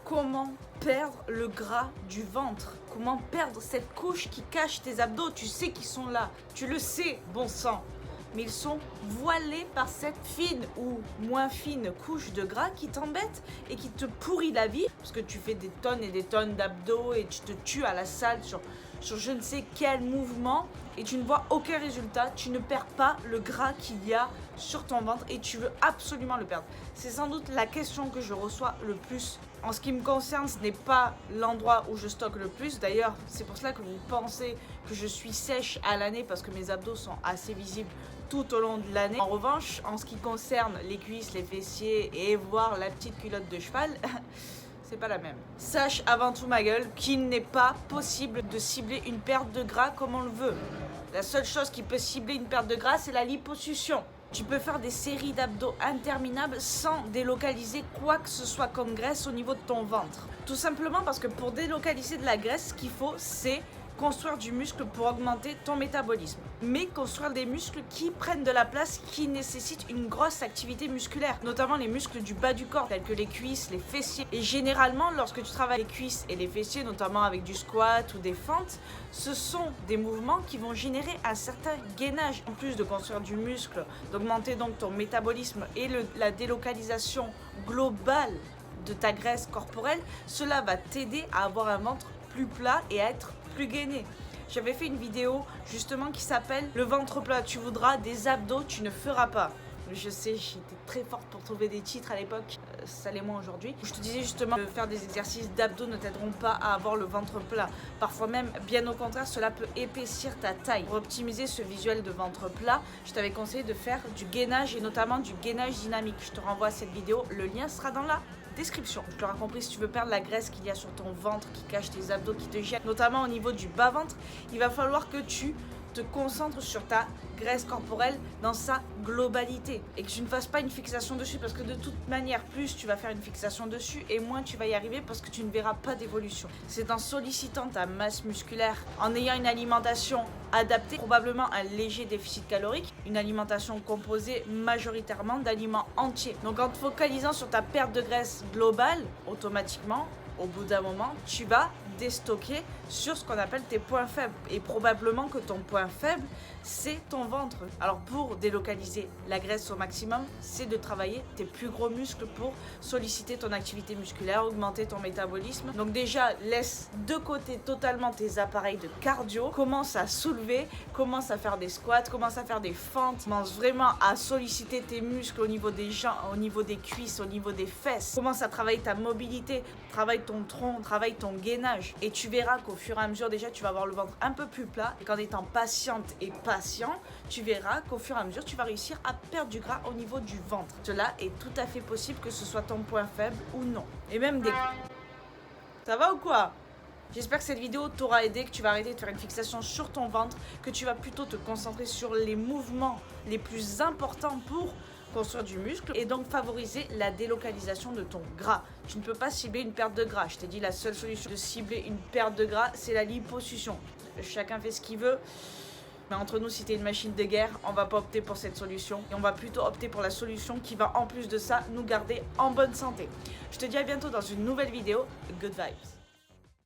comment perdre le gras du ventre. Comment perdre cette couche qui cache tes abdos. Tu sais qu'ils sont là. Tu le sais, bon sang. Mais ils sont voilés par cette fine ou moins fine couche de gras qui t'embête et qui te pourrit la vie. Parce que tu fais des tonnes et des tonnes d'abdos et tu te tues à la salle sur je ne sais quel mouvement et tu ne vois aucun résultat. Tu ne perds pas le gras qu'il y a sur ton ventre et tu veux absolument le perdre. C'est sans doute la question que je reçois le plus. En ce qui me concerne, ce n'est pas l'endroit où je stocke le plus. D'ailleurs, c'est pour cela que vous pensez que je suis sèche à l'année parce que mes abdos sont assez visibles tout au long de l'année. En revanche, en ce qui concerne les cuisses, les fessiers et voire la petite culotte de cheval, c'est pas la même. Sache avant tout ma gueule qu'il n'est pas possible de cibler une perte de gras comme on le veut. La seule chose qui peut cibler une perte de gras, c'est la liposuction. Tu peux faire des séries d'abdos interminables sans délocaliser quoi que ce soit comme graisse au niveau de ton ventre. Tout simplement parce que pour délocaliser de la graisse, ce qu'il faut, c'est construire du muscle pour augmenter ton métabolisme. Mais construire des muscles qui prennent de la place, qui nécessitent une grosse activité musculaire, notamment les muscles du bas du corps, tels que les cuisses, les fessiers. Et généralement, lorsque tu travailles les cuisses et les fessiers, notamment avec du squat ou des fentes, ce sont des mouvements qui vont générer un certain gainage. En plus de construire du muscle, d'augmenter donc ton métabolisme et la délocalisation globale de ta graisse corporelle, cela va t'aider à avoir un ventre plus plat et à être plus gainé. J'avais fait une vidéo justement qui s'appelle le ventre plat, tu voudras des abdos, tu ne feras pas. Je sais, j'étais très forte pour trouver des titres à l'époque, ça l'est moins aujourd'hui. Je te disais justement que faire des exercices d'abdos ne t'aideront pas à avoir le ventre plat. Parfois même, bien au contraire, cela peut épaissir ta taille. Pour optimiser ce visuel de ventre plat, je t'avais conseillé de faire du gainage et notamment du gainage dynamique. Je te renvoie à cette vidéo, le lien sera dans la description. Je l'aurai compris, si tu veux perdre la graisse qu'il y a sur ton ventre, qui cache tes abdos, qui te gêne, notamment au niveau du bas-ventre, il va falloir que tu te concentres sur ta graisse corporelle dans sa globalité et que tu ne fasses pas une fixation dessus parce que de toute manière, plus tu vas faire une fixation dessus et moins tu vas y arriver parce que tu ne verras pas d'évolution. C'est en sollicitant ta masse musculaire, en ayant une alimentation adaptée, probablement un léger déficit calorique, une alimentation composée majoritairement d'aliments entiers. Donc en te focalisant sur ta perte de graisse globale, automatiquement, au bout d'un moment, tu vas déstocker sur ce qu'on appelle tes points faibles. Et probablement que ton point faible, c'est ton ventre. Alors pour délocaliser la graisse au maximum, c'est de travailler tes plus gros muscles pour solliciter ton activité musculaire, augmenter ton métabolisme. Donc déjà, laisse de côté totalement tes appareils de cardio. Commence à soulever, commence à faire des squats, commence à faire des fentes. Commence vraiment à solliciter tes muscles au niveau des jambes, au niveau des cuisses, au niveau des fesses. Commence à travailler ta mobilité, travaille ton tronc, travaille ton gainage. Et tu verras qu'au fur et à mesure, déjà, tu vas avoir le ventre un peu plus plat. Et qu'en étant patiente et patient, tu verras qu'au fur et à mesure, tu vas réussir à perdre du gras au niveau du ventre. Cela est tout à fait possible que ce soit ton point faible ou non. Et même des... Ça va ou quoi ? J'espère que cette vidéo t'aura aidé, que tu vas arrêter de faire une fixation sur ton ventre, que tu vas plutôt te concentrer sur les mouvements les plus importants pour construire du muscle et donc favoriser la délocalisation de ton gras. Tu ne peux pas cibler une perte de gras. Je t'ai dit, la seule solution de cibler une perte de gras, c'est la liposuction. Chacun fait ce qu'il veut. Mais entre nous, si t'es une machine de guerre, on va pas opter pour cette solution. Et on va plutôt opter pour la solution qui va, en plus de ça, nous garder en bonne santé. Je te dis à bientôt dans une nouvelle vidéo. Good vibes.